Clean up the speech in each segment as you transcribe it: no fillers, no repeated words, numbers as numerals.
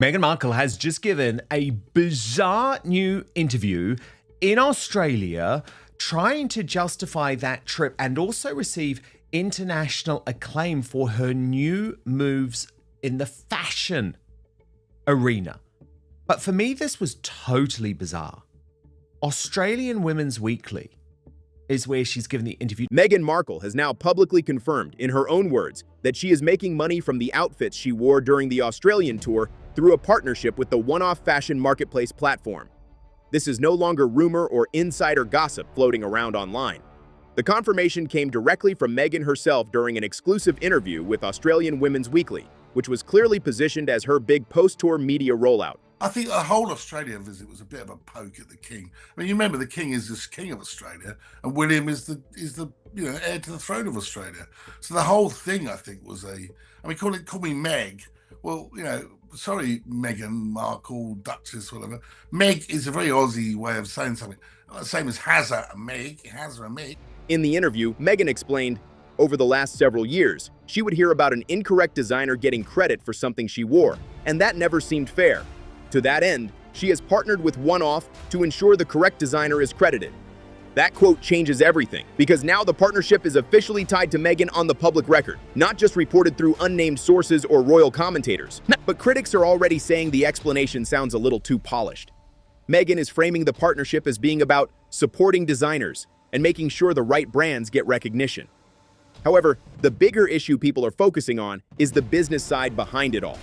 Meghan Markle has just given a bizarre new interview in Australia, trying to justify that trip and also receive international acclaim for her new moves in the fashion arena. But for me, this was totally bizarre. Australian Women's Weekly is where she's given the interview. Meghan Markle has now publicly confirmed, in her own words, that she is making money from the outfits she wore during the Australian tour through a partnership with the one-off fashion marketplace platform. This is no longer rumor or insider gossip floating around online. The confirmation came directly from Meghan herself during an exclusive interview with Australian Women's Weekly, which was clearly positioned as her big post-tour media rollout. I think the whole Australia visit was a bit of a poke at the king. I mean, you remember the king is this king of Australia, and William is the heir to the throne of Australia. So the whole thing, I think, was call me Meg. Well, sorry, Meghan Markle, Duchess, whatever. Meg is a very Aussie way of saying something. Same as Hazza and Meg, Hazza and Meg. In the interview, Meghan explained, over the last several years, she would hear about an incorrect designer getting credit for something she wore, and that never seemed fair. To that end, she has partnered with One-Off to ensure the correct designer is credited. That quote changes everything, because now the partnership is officially tied to Meghan on the public record, not just reported through unnamed sources or royal commentators. But critics are already saying the explanation sounds a little too polished. Meghan is framing the partnership as being about supporting designers and making sure the right brands get recognition. However, the bigger issue people are focusing on is the business side behind it all.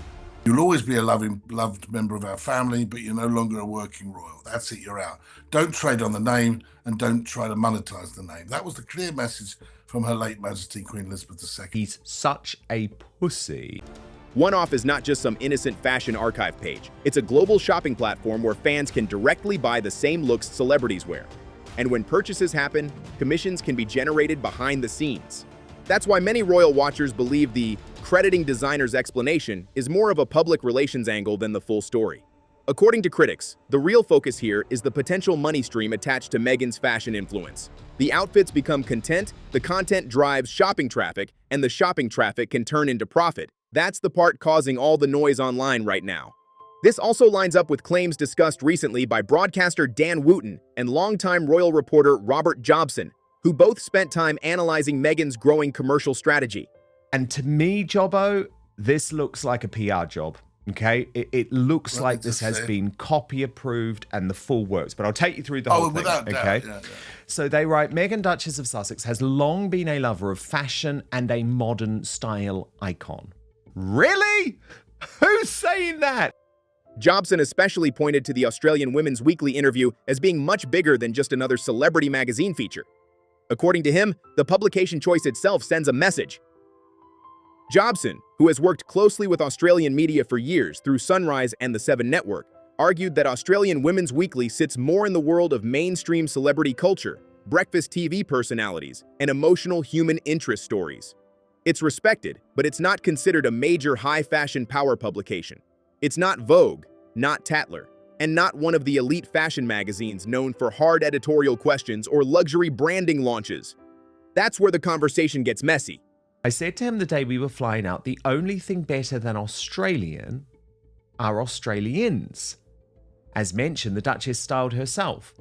You'll always be a loved member of our family, but you're no longer a working royal. That's it, you're out. Don't trade on the name and don't try to monetize the name. That was the clear message from Her late Majesty Queen Elizabeth II. He's such a pussy. One-Off is not just some innocent fashion archive page. It's a global shopping platform where fans can directly buy the same looks celebrities wear. And when purchases happen, commissions can be generated behind the scenes. That's why many royal watchers believe the crediting designers explanation is more of a public relations angle than the full story. According to critics, the real focus here is the potential money stream attached to Meghan's fashion influence. The outfits become content, the content drives shopping traffic, and the shopping traffic can turn into profit. That's the part causing all the noise online right now. This also lines up with claims discussed recently by broadcaster Dan Wootton and longtime royal reporter Robert Jobson, who both spent time analyzing Meghan's growing commercial strategy. And to me, Jobbo, this looks like a PR job, okay? It looks like this has been copy approved and the full works, but I'll take you through the whole thing, without okay? doubt, yeah. So they write, Meghan, Duchess of Sussex, has long been a lover of fashion and a modern style icon. Really? Who's saying that? Jobson especially pointed to the Australian Women's Weekly interview as being much bigger than just another celebrity magazine feature. According to him, the publication choice itself sends a message. Jobson, who has worked closely with Australian media for years through Sunrise and the 7 Network, argued that Australian Women's Weekly sits more in the world of mainstream celebrity culture, breakfast TV personalities, and emotional human interest stories. It's respected, but it's not considered a major high-fashion power publication. It's not Vogue, not Tatler, and not one of the elite fashion magazines known for hard editorial questions or luxury branding launches. That's where the conversation gets messy. I said to him the day we were flying out, the only thing better than Australian are Australians. As mentioned, the Duchess styled herself.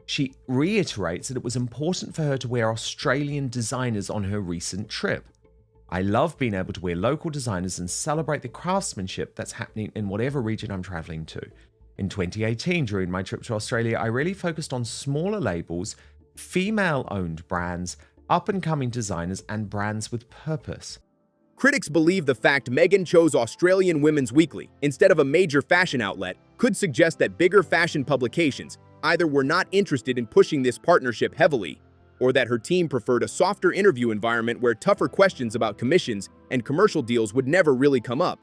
She reiterates that it was important for her to wear Australian designers on her recent trip. I love being able to wear local designers and celebrate the craftsmanship that's happening in whatever region I'm traveling to. In 2018, during my trip to Australia, I really focused on smaller labels, female-owned brands, up-and-coming designers, and brands with purpose. Critics believe the fact Meghan chose Australian Women's Weekly instead of a major fashion outlet could suggest that bigger fashion publications either were not interested in pushing this partnership heavily, or that her team preferred a softer interview environment where tougher questions about commissions and commercial deals would never really come up.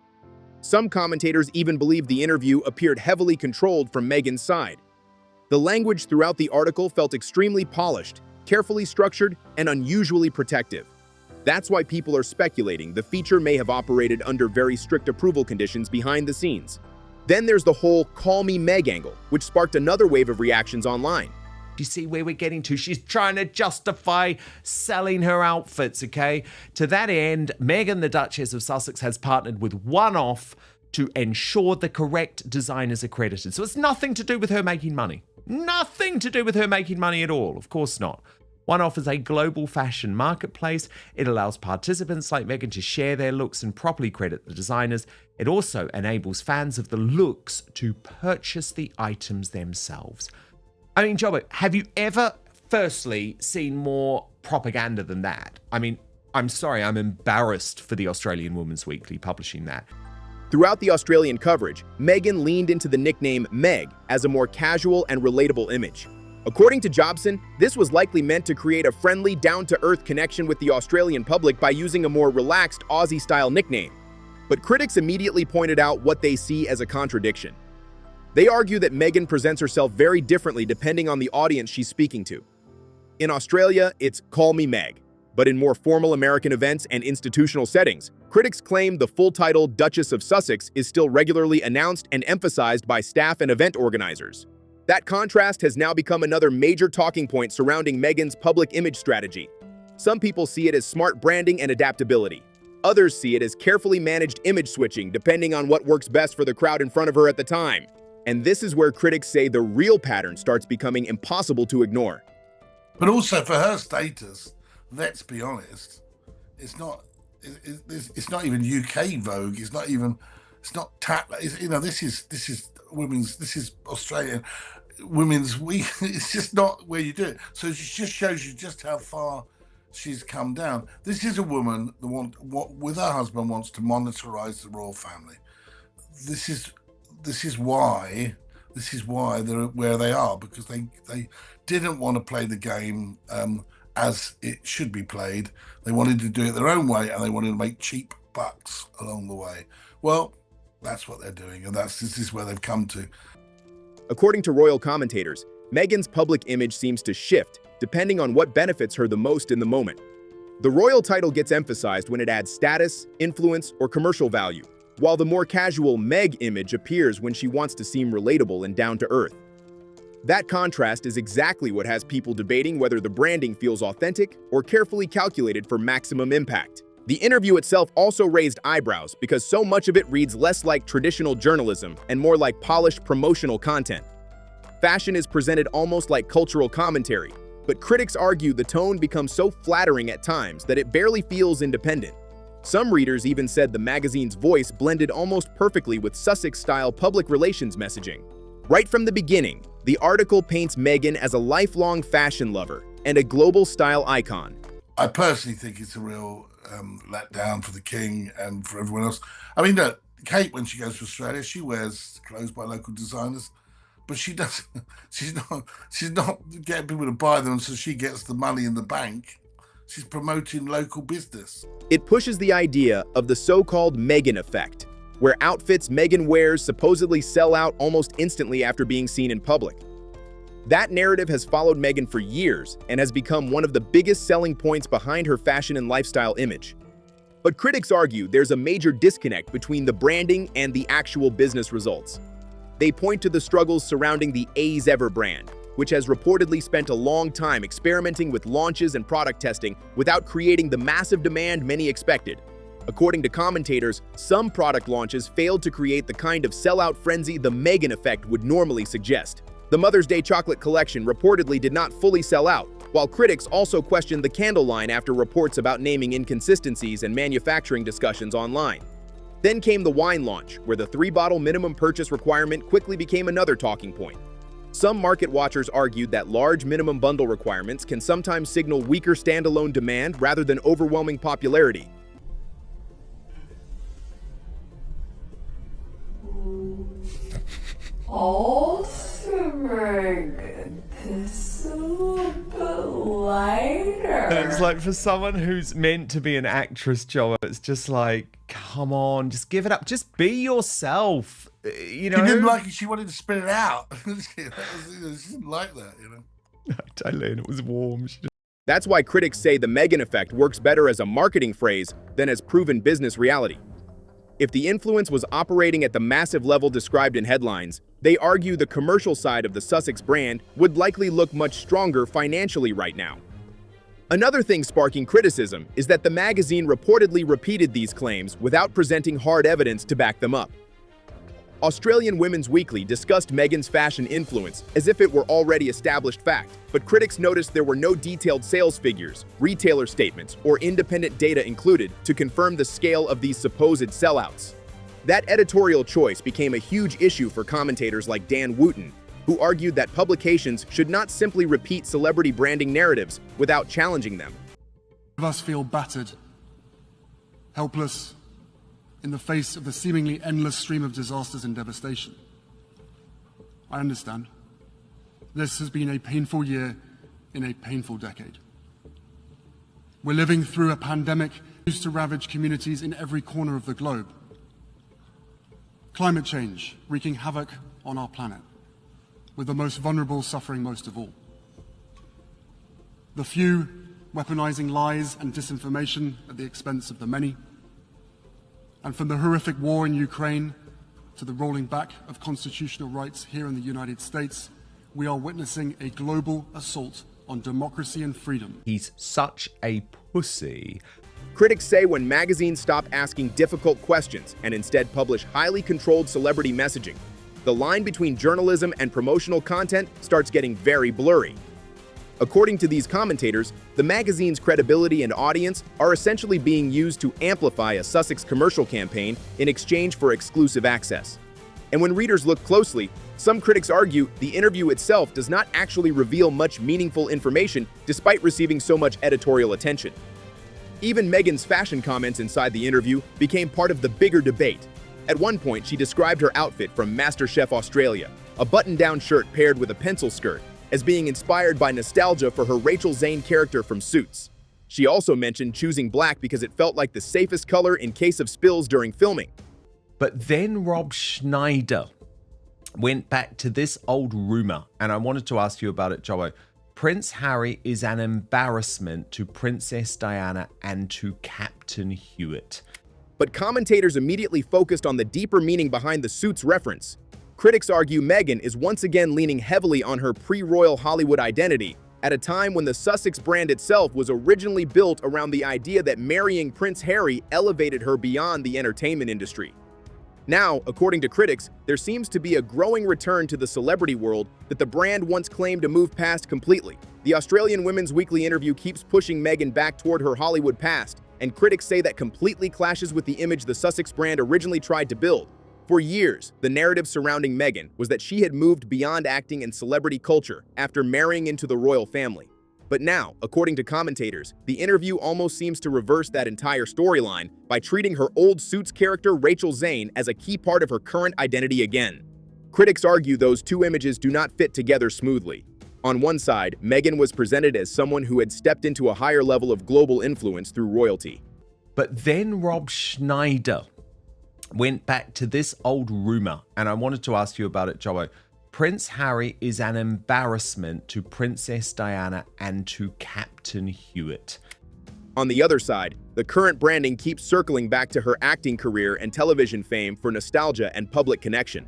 Some commentators even believe the interview appeared heavily controlled from Meghan's side. The language throughout the article felt extremely polished, carefully structured, and unusually protective. That's why people are speculating the feature may have operated under very strict approval conditions behind the scenes. Then there's the whole "call me Meg" angle, which sparked another wave of reactions online. You see where we're getting to? She's trying to justify selling her outfits, okay? To that end, Meghan, the Duchess of Sussex, has partnered with One-Off to ensure the correct designers are credited. So it's nothing to do with her making money. Nothing to do with her making money at all. Of course not. One offers a global fashion marketplace. It allows participants like Meghan to share their looks and properly credit the designers. It also enables fans of the looks to purchase the items themselves. I mean, Jobbo, have you ever, firstly, seen more propaganda than that? I mean, I'm sorry, I'm embarrassed for the Australian Women's Weekly publishing that. Throughout the Australian coverage, Meghan leaned into the nickname Meg as a more casual and relatable image. According to Jobson, this was likely meant to create a friendly, down-to-earth connection with the Australian public by using a more relaxed Aussie-style nickname. But critics immediately pointed out what they see as a contradiction. They argue that Meghan presents herself very differently depending on the audience she's speaking to. In Australia, it's "Call me Meg," but in more formal American events and institutional settings, critics claim the full title Duchess of Sussex is still regularly announced and emphasized by staff and event organizers. That contrast has now become another major talking point surrounding Meghan's public image strategy. Some people see it as smart branding and adaptability. Others see it as carefully managed image switching depending on what works best for the crowd in front of her at the time. And this is where critics say the real pattern starts becoming impossible to ignore. But also for her status, let's be honest, it's not even UK Vogue. It's not Tatler. This is women's. This is Australian women's week. It's just not where you do it. So it just shows you just how far she's come down. This is a woman that with her husband wants to monetarize the royal family. This is why they're where they are, because they didn't want to play the game as it should be played. They wanted to do it their own way, and they wanted to make cheap bucks along the way. Well, that's what they're doing, and this is where they've come to. According to royal commentators, Meghan's public image seems to shift depending on what benefits her the most in the moment. The royal title gets emphasized when it adds status, influence, or commercial value, while the more casual Meg image appears when she wants to seem relatable and down to earth. That contrast is exactly what has people debating whether the branding feels authentic or carefully calculated for maximum impact. The interview itself also raised eyebrows because so much of it reads less like traditional journalism and more like polished promotional content. Fashion is presented almost like cultural commentary, but critics argue the tone becomes so flattering at times that it barely feels independent. Some readers even said the magazine's voice blended almost perfectly with Sussex-style public relations messaging. Right from the beginning, the article paints Meghan as a lifelong fashion lover and a global style icon. I personally think it's a real letdown for the king and for everyone else. I mean, look, Kate, when she goes to Australia, she wears clothes by local designers, but she doesn't. She's not getting people to buy them so she gets the money in the bank. She's promoting local business. It pushes the idea of the so-called Meghan effect, where outfits Meghan wears supposedly sell out almost instantly after being seen in public. That narrative has followed Meghan for years and has become one of the biggest selling points behind her fashion and lifestyle image. But critics argue there's a major disconnect between the branding and the actual business results. They point to the struggles surrounding the As Ever brand, which has reportedly spent a long time experimenting with launches and product testing without creating the massive demand many expected. According to commentators, some product launches failed to create the kind of sellout frenzy the Meghan effect would normally suggest. The Mother's Day chocolate collection reportedly did not fully sell out, while critics also questioned the candle line after reports about naming inconsistencies and manufacturing discussions online. Then came the wine launch, where the 3-bottle minimum purchase requirement quickly became another talking point. Some market watchers argued that large minimum bundle requirements can sometimes signal weaker standalone demand rather than overwhelming popularity. This a little bit lighter. And it's like, for someone who's meant to be an actress, Joe, it's just like, come on, just give it up. Just be yourself. You know? She didn't like it. She wanted to spit it out. She didn't like that, you know. Eileen, it was warm. That's why critics say the Meghan effect works better as a marketing phrase than as proven business reality. If the influence was operating at the massive level described in headlines, they argue the commercial side of the Sussex brand would likely look much stronger financially right now. Another thing sparking criticism is that the magazine reportedly repeated these claims without presenting hard evidence to back them up. Australian Women's Weekly discussed Meghan's fashion influence as if it were already established fact, but critics noticed there were no detailed sales figures, retailer statements, or independent data included to confirm the scale of these supposed sellouts. That editorial choice became a huge issue for commentators like Dan Wooten, who argued that publications should not simply repeat celebrity branding narratives without challenging them. Of us feel battered, helpless, in the face of the seemingly endless stream of disasters and devastation. I understand. This has been a painful year in a painful decade. We're living through a pandemic used to ravage communities in every corner of the globe. Climate change wreaking havoc on our planet, with the most vulnerable suffering most of all. The few weaponizing lies and disinformation at the expense of the many. And from the horrific war in Ukraine to the rolling back of constitutional rights here in the United States, we are witnessing a global assault on democracy and freedom. He's such a pussy. Critics say when magazines stop asking difficult questions and instead publish highly controlled celebrity messaging, the line between journalism and promotional content starts getting very blurry. According to these commentators, the magazine's credibility and audience are essentially being used to amplify a Sussex commercial campaign in exchange for exclusive access. And when readers look closely, some critics argue the interview itself does not actually reveal much meaningful information despite receiving so much editorial attention. Even Meghan's fashion comments inside the interview became part of the bigger debate. At one point, she described her outfit from MasterChef Australia, a button-down shirt paired with a pencil skirt, as being inspired by nostalgia for her Rachel Zane character from Suits. She also mentioned choosing black because it felt like the safest color in case of spills during filming. But then Rob Schneider went back to this old rumor, and I wanted to ask you about it, Joe. Prince Harry is an embarrassment to Princess Diana and to Captain Hewitt. But commentators immediately focused on the deeper meaning behind the Suits reference. Critics argue Meghan is once again leaning heavily on her pre-royal Hollywood identity at a time when the Sussex brand itself was originally built around the idea that marrying Prince Harry elevated her beyond the entertainment industry. Now, according to critics, there seems to be a growing return to the celebrity world that the brand once claimed to move past completely. The Australian Women's Weekly interview keeps pushing Meghan back toward her Hollywood past, and critics say that completely clashes with the image the Sussex brand originally tried to build. For years, the narrative surrounding Meghan was that she had moved beyond acting and celebrity culture after marrying into the royal family. But now, according to commentators, the interview almost seems to reverse that entire storyline by treating her old Suits character Rachel Zane as a key part of her current identity again. Critics argue those two images do not fit together smoothly. On one side, Meghan was presented as someone who had stepped into a higher level of global influence through royalty. But then Rob Schneider went back to this old rumor, and I wanted to ask you about it, Joe. Prince Harry is an embarrassment to Princess Diana and to Captain Hewitt. On the other side, the current branding keeps circling back to her acting career and television fame for nostalgia and public connection.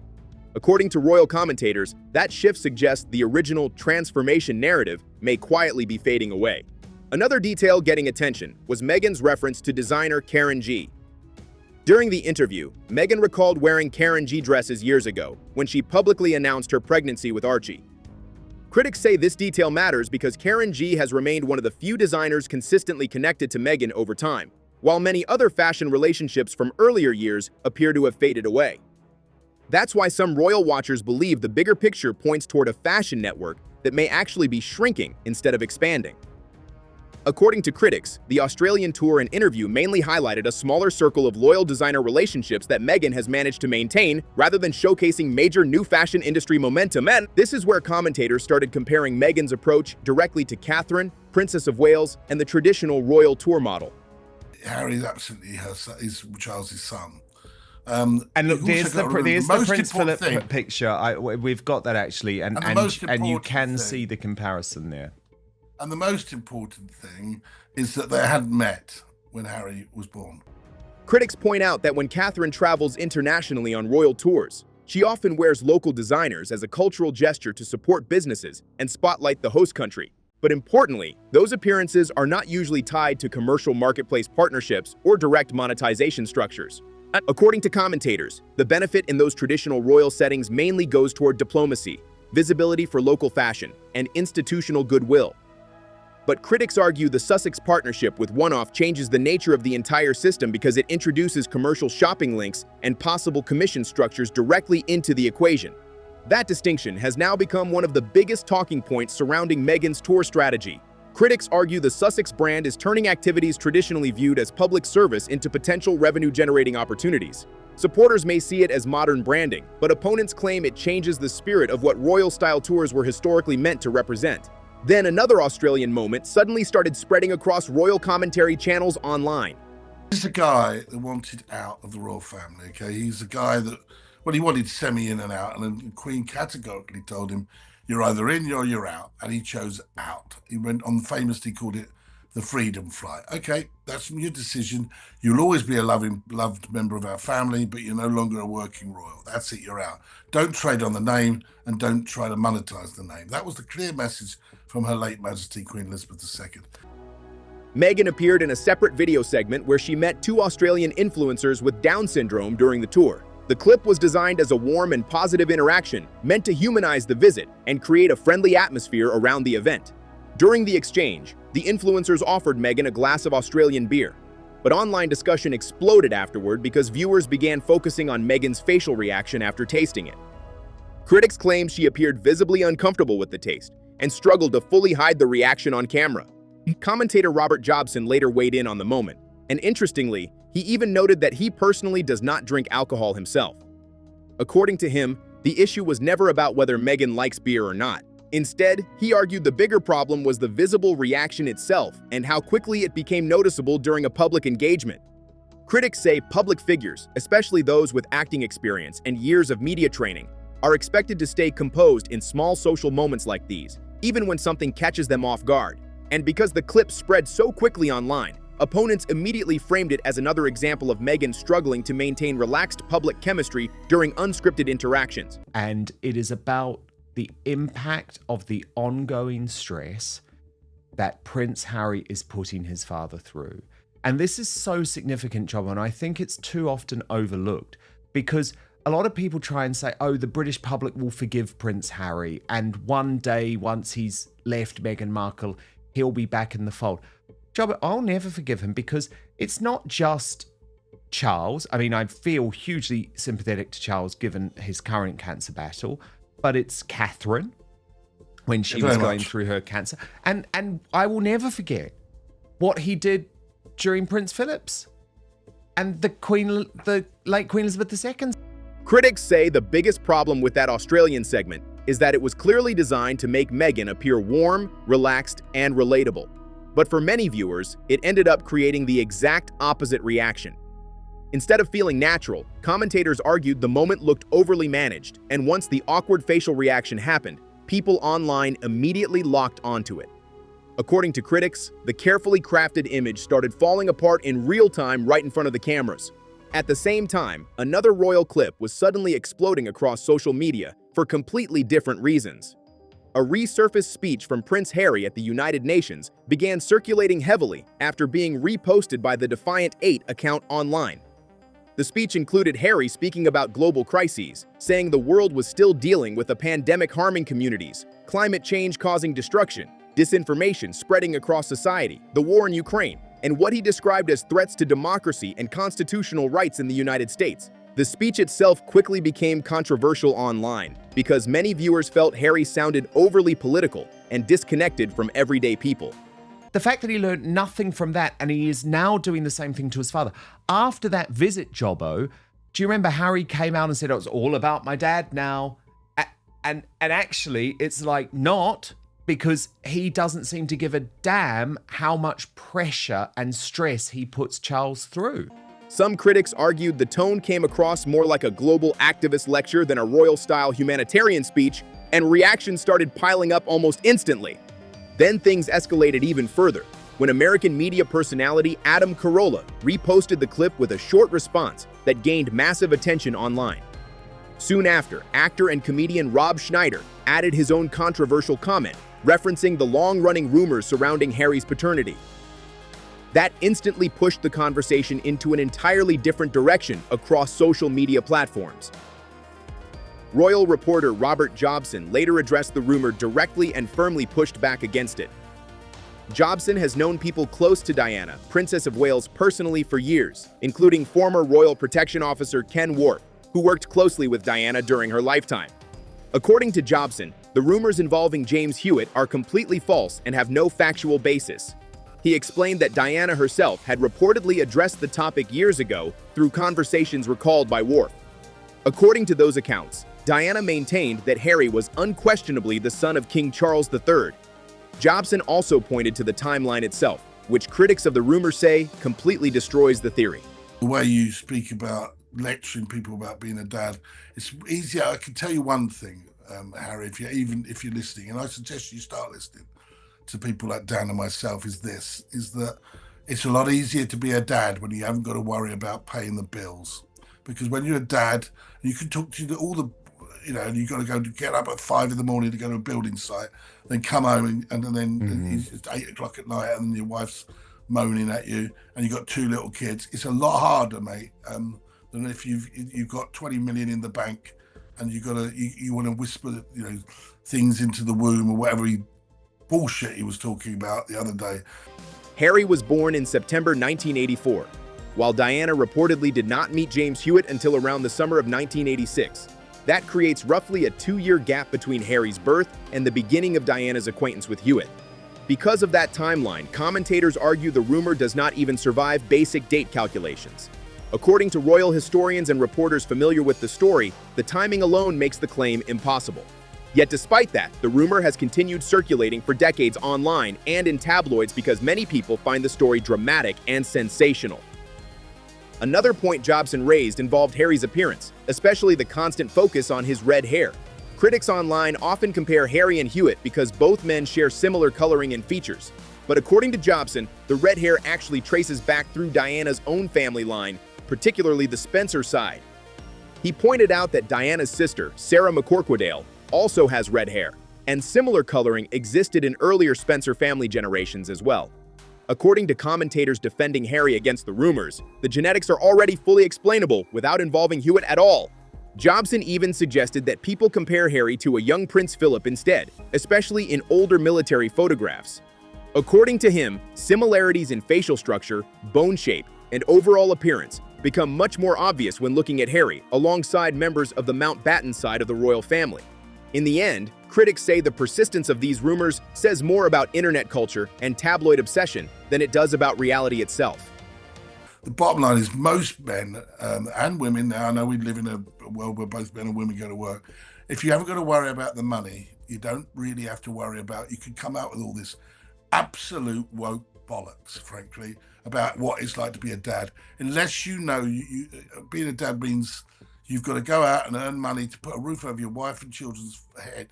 According to royal commentators, that shift suggests the original transformation narrative may quietly be fading away. Another detail getting attention was Meghan's reference to designer Karen G. During the interview, Meghan recalled wearing Karen G dresses years ago when she publicly announced her pregnancy with Archie. Critics say this detail matters because Karen G has remained one of the few designers consistently connected to Meghan over time, while many other fashion relationships from earlier years appear to have faded away. That's why some royal watchers believe the bigger picture points toward a fashion network that may actually be shrinking instead of expanding. According to critics, the Australian tour and interview mainly highlighted a smaller circle of loyal designer relationships that Meghan has managed to maintain rather than showcasing major new fashion industry momentum. And this is where commentators started comparing Meghan's approach directly to Catherine, Princess of Wales, and the traditional royal tour model. Harry is absolutely is Charles's son. And look, there's the Prince Philip picture. We've got that actually, and you can see the comparison there. And the most important thing is that they hadn't met when Harry was born. Critics point out that when Catherine travels internationally on royal tours, she often wears local designers as a cultural gesture to support businesses and spotlight the host country. But importantly, those appearances are not usually tied to commercial marketplace partnerships or direct monetization structures. According to commentators, the benefit in those traditional royal settings mainly goes toward diplomacy, visibility for local fashion, and institutional goodwill. But critics argue the Sussex partnership with One-Off changes the nature of the entire system because it introduces commercial shopping links and possible commission structures directly into the equation. That distinction has now become one of the biggest talking points surrounding Meghan's tour strategy. Critics argue the Sussex brand is turning activities traditionally viewed as public service into potential revenue-generating opportunities. Supporters may see it as modern branding, but opponents claim it changes the spirit of what royal-style tours were historically meant to represent. Then another Australian moment suddenly started spreading across royal commentary channels online. He's a guy that wanted out of the royal family, okay? He's a guy that, well, he wanted semi in and out, and then the Queen categorically told him, you're either in or you're out, and he chose out. He went on, famously called it the freedom flight. Okay, that's your decision. You'll always be a loved member of our family, but you're no longer a working royal. That's it, you're out. Don't trade on the name and don't try to monetize the name. That was the clear message from Her late Majesty Queen Elizabeth II. Meghan appeared in a separate video segment where she met 2 Australian influencers with Down syndrome during the tour. The clip was designed as a warm and positive interaction, meant to humanize the visit and create a friendly atmosphere around the event. During the exchange, the influencers offered Meghan a glass of Australian beer, but online discussion exploded afterward because viewers began focusing on Meghan's facial reaction after tasting it. Critics claimed she appeared visibly uncomfortable with the taste and struggled to fully hide the reaction on camera. Commentator Robert Jobson later weighed in on the moment, and interestingly, he even noted that he personally does not drink alcohol himself. According to him, the issue was never about whether Meghan likes beer or not. Instead, he argued the bigger problem was the visible reaction itself and how quickly it became noticeable during a public engagement. Critics say public figures, especially those with acting experience and years of media training, are expected to stay composed in small social moments like these, even when something catches them off guard. And because the clip spread so quickly online, opponents immediately framed it as another example of Meghan struggling to maintain relaxed public chemistry during unscripted interactions. And it is about the impact of the ongoing stress that Prince Harry is putting his father through. And this is so significant, Job, and I think it's too often overlooked because a lot of people try and say, oh, the British public will forgive Prince Harry, and one day, once he's left Meghan Markle, he'll be back in the fold. Job, I'll never forgive him because it's not just Charles. I mean, I feel hugely sympathetic to Charles given his current cancer battle, but it's Catherine when she was going through her cancer. And I will never forget what he did during Prince Philip's and the late Queen Elizabeth II. Critics say the biggest problem with that Australian segment is that it was clearly designed to make Meghan appear warm, relaxed, and relatable. But for many viewers, it ended up creating the exact opposite reaction. Instead of feeling natural, commentators argued the moment looked overly managed, and once the awkward facial reaction happened, people online immediately locked onto it. According to critics, the carefully crafted image started falling apart in real time right in front of the cameras. At the same time, another royal clip was suddenly exploding across social media for completely different reasons. A resurfaced speech from Prince Harry at the United Nations began circulating heavily after being reposted by the Defiant 8 account online. The speech included Harry speaking about global crises, saying the world was still dealing with a pandemic harming communities, climate change causing destruction, disinformation spreading across society, the war in Ukraine, and what he described as threats to democracy and constitutional rights in the United States. The speech itself quickly became controversial online because many viewers felt Harry sounded overly political and disconnected from everyday people. The fact that he learned nothing from that and he is now doing the same thing to his father. After that visit, Jobbo, do you remember Harry came out and said, oh, it's all about my dad now? And actually, it's like not, because he doesn't seem to give a damn how much pressure and stress he puts Charles through. Some critics argued the tone came across more like a global activist lecture than a royal-style humanitarian speech, and reactions started piling up almost instantly. Then things escalated even further, when American media personality Adam Carolla reposted the clip with a short response that gained massive attention online. Soon after, actor and comedian Rob Schneider added his own controversial comment, referencing the long-running rumors surrounding Harry's paternity. That instantly pushed the conversation into an entirely different direction across social media platforms. Royal reporter Robert Jobson later addressed the rumor directly and firmly pushed back against it. Jobson has known people close to Diana, Princess of Wales, personally for years, including former Royal Protection Officer Ken Wharf, who worked closely with Diana during her lifetime. According to Jobson, the rumors involving James Hewitt are completely false and have no factual basis. He explained that Diana herself had reportedly addressed the topic years ago through conversations recalled by Wharf. According to those accounts, Diana maintained that Harry was unquestionably the son of King Charles III. Jobson also pointed to the timeline itself, which critics of the rumor say completely destroys the theory. The way you speak about lecturing people about being a dad, it's easier. I can tell you one thing, Harry, if you're listening, and I suggest you start listening to people like Dan and myself, is that it's a lot easier to be a dad when you haven't got to worry about paying the bills. Because when you're a dad, you can talk to all the, you've got to go get up at 5 a.m. to go to a building site, then come home and then it's 8 o'clock at night and your wife's moaning at you and you've got 2 little kids. It's a lot harder, mate, than if you've got 20 million in the bank and you want to whisper, things into the womb or whatever bullshit he was talking about the other day. Harry was born in September 1984, while Diana reportedly did not meet James Hewitt until around the summer of 1986. That creates roughly a 2-year gap between Harry's birth and the beginning of Diana's acquaintance with Hewitt. Because of that timeline, commentators argue the rumor does not even survive basic date calculations. According to royal historians and reporters familiar with the story, the timing alone makes the claim impossible. Yet despite that, the rumor has continued circulating for decades online and in tabloids because many people find the story dramatic and sensational. Another point Jobson raised involved Harry's appearance, especially the constant focus on his red hair. Critics online often compare Harry and Hewitt because both men share similar coloring and features. But according to Jobson, the red hair actually traces back through Diana's own family line, particularly the Spencer side. He pointed out that Diana's sister, Sarah McCorquodale, also has red hair, and similar coloring existed in earlier Spencer family generations as well. According to commentators defending Harry against the rumors, the genetics are already fully explainable without involving Hewitt at all. Jobson even suggested that people compare Harry to a young Prince Philip instead, especially in older military photographs. According to him, similarities in facial structure, bone shape, and overall appearance become much more obvious when looking at Harry alongside members of the Mountbatten side of the royal family. In the end, critics say the persistence of these rumors says more about internet culture and tabloid obsession than it does about reality itself. The bottom line is most men and women, now I know we live in a world where both men and women go to work, if you haven't got to worry about the money, you don't really have to worry about, you can come out with all this absolute woke bollocks, frankly, about what it's like to be a dad. Unless you know being a dad means you've got to go out and earn money to put a roof over your wife and children's head.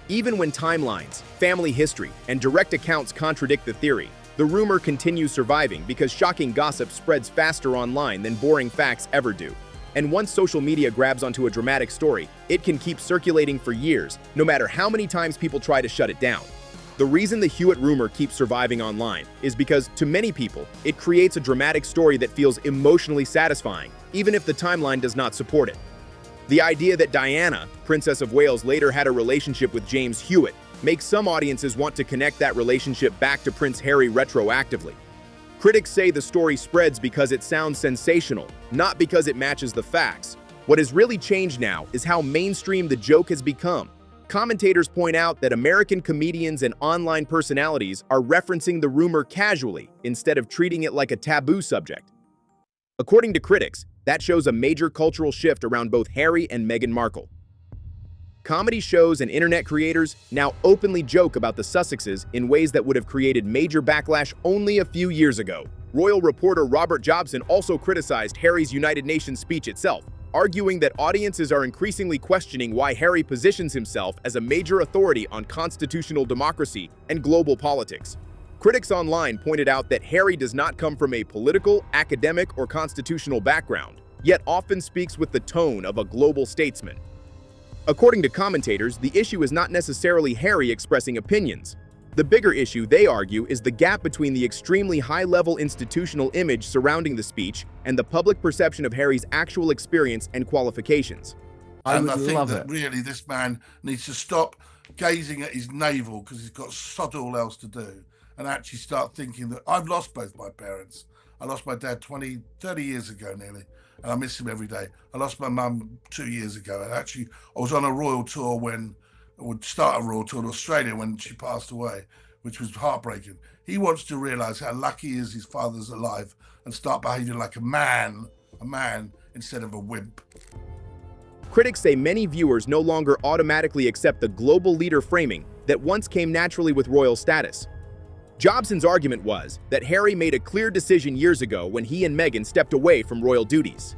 Even when timelines, family history, and direct accounts contradict the theory, the rumor continues surviving because shocking gossip spreads faster online than boring facts ever do. And once social media grabs onto a dramatic story, it can keep circulating for years, no matter how many times people try to shut it down. The reason the Hewitt rumor keeps surviving online is because, to many people, it creates a dramatic story that feels emotionally satisfying, even if the timeline does not support it. The idea that Diana, Princess of Wales, later had a relationship with James Hewitt makes some audiences want to connect that relationship back to Prince Harry retroactively. Critics say the story spreads because it sounds sensational, not because it matches the facts. What has really changed now is how mainstream the joke has become. Commentators point out that American comedians and online personalities are referencing the rumor casually instead of treating it like a taboo subject. According to critics, that shows a major cultural shift around both Harry and Meghan Markle. Comedy shows and internet creators now openly joke about the Sussexes in ways that would have created major backlash only a few years ago. Royal reporter Robert Jobson also criticized Harry's United Nations speech itself, arguing that audiences are increasingly questioning why Harry positions himself as a major authority on constitutional democracy and global politics. Critics online pointed out that Harry does not come from a political, academic, or constitutional background, yet often speaks with the tone of a global statesman. According to commentators, the issue is not necessarily Harry expressing opinions. The bigger issue, they argue, is the gap between the extremely high-level institutional image surrounding the speech and the public perception of Harry's actual experience and qualifications. I And would I think love that it. really this man needs to stop gazing at his navel because he's got sod all else to do, and actually start thinking that I've lost both my parents. I lost my dad 30 years ago nearly, and I miss him every day. I lost my mum 2 years ago, and actually I was on a royal tour I would start a royal tour in Australia when she passed away, which was heartbreaking. He wants to realise how lucky he is his father's alive and start behaving like a man instead of a wimp. Critics say many viewers no longer automatically accept the global leader framing that once came naturally with royal status. Jobson's argument was that Harry made a clear decision years ago when he and Meghan stepped away from royal duties.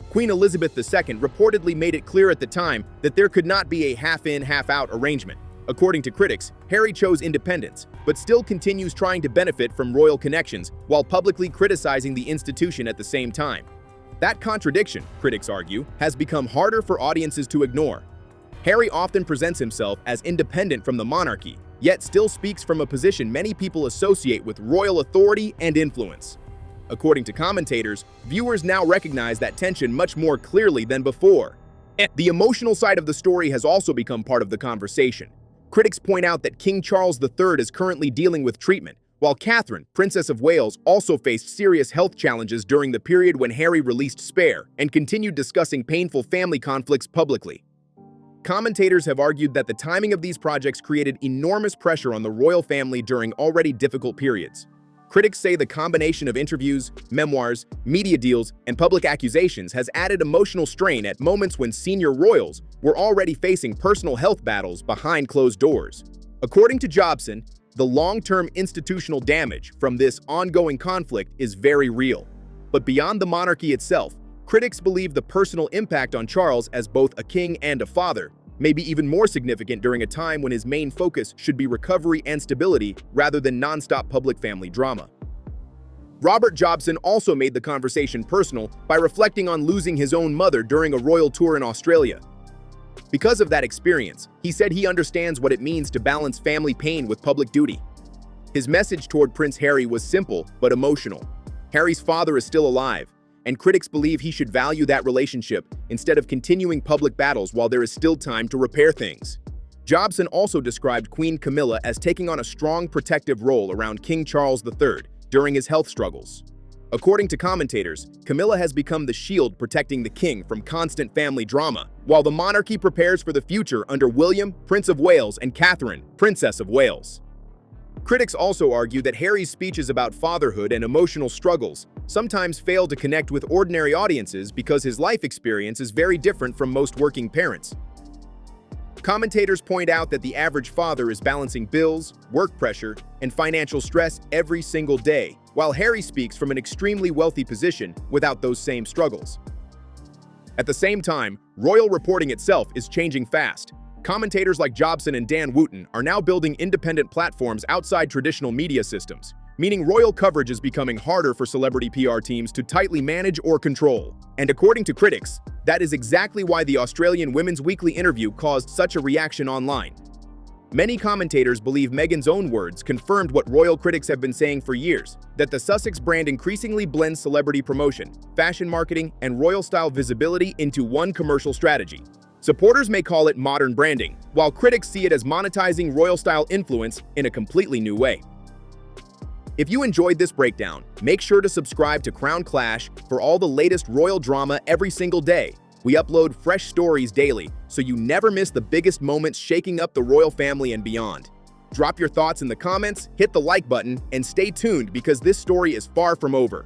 Queen Elizabeth II reportedly made it clear at the time that there could not be a half-in, half-out arrangement. According to critics, Harry chose independence, but still continues trying to benefit from royal connections while publicly criticizing the institution at the same time. That contradiction, critics argue, has become harder for audiences to ignore. Harry often presents himself as independent from the monarchy, yet still speaks from a position many people associate with royal authority and influence. According to commentators, viewers now recognize that tension much more clearly than before. The emotional side of the story has also become part of the conversation. Critics point out that King Charles III is currently dealing with treatment, while Catherine, Princess of Wales, also faced serious health challenges during the period when Harry released Spare and continued discussing painful family conflicts publicly. Commentators have argued that the timing of these projects created enormous pressure on the royal family during already difficult periods. Critics say the combination of interviews, memoirs, media deals, and public accusations has added emotional strain at moments when senior royals were already facing personal health battles behind closed doors. According to Jobson, the long-term institutional damage from this ongoing conflict is very real. But beyond the monarchy itself, critics believe the personal impact on Charles as both a king and a father may be even more significant during a time when his main focus should be recovery and stability rather than non-stop public family drama. Robert Jobson also made the conversation personal by reflecting on losing his own mother during a royal tour in Australia. Because of that experience, he said he understands what it means to balance family pain with public duty. His message toward Prince Harry was simple but emotional. Harry's father is still alive, and critics believe he should value that relationship instead of continuing public battles while there is still time to repair things. Jobson also described Queen Camilla as taking on a strong protective role around King Charles III during his health struggles. According to commentators, Camilla has become the shield protecting the king from constant family drama, while the monarchy prepares for the future under William, Prince of Wales, and Catherine, Princess of Wales. Critics also argue that Harry's speeches about fatherhood and emotional struggles sometimes fail to connect with ordinary audiences because his life experience is very different from most working parents. Commentators point out that the average father is balancing bills, work pressure, and financial stress every single day, while Harry speaks from an extremely wealthy position without those same struggles. At the same time, royal reporting itself is changing fast. Commentators like Jobson and Dan Wooten are now building independent platforms outside traditional media systems, meaning royal coverage is becoming harder for celebrity PR teams to tightly manage or control. And according to critics, that is exactly why the Australian Women's Weekly interview caused such a reaction online. Many commentators believe Meghan's own words confirmed what royal critics have been saying for years, that the Sussex brand increasingly blends celebrity promotion, fashion marketing, and royal-style visibility into one commercial strategy. Supporters may call it modern branding, while critics see it as monetizing royal-style influence in a completely new way. If you enjoyed this breakdown, make sure to subscribe to Crown Clash for all the latest royal drama every single day. We upload fresh stories daily, so you never miss the biggest moments shaking up the royal family and beyond. Drop your thoughts in the comments, hit the like button, and stay tuned because this story is far from over.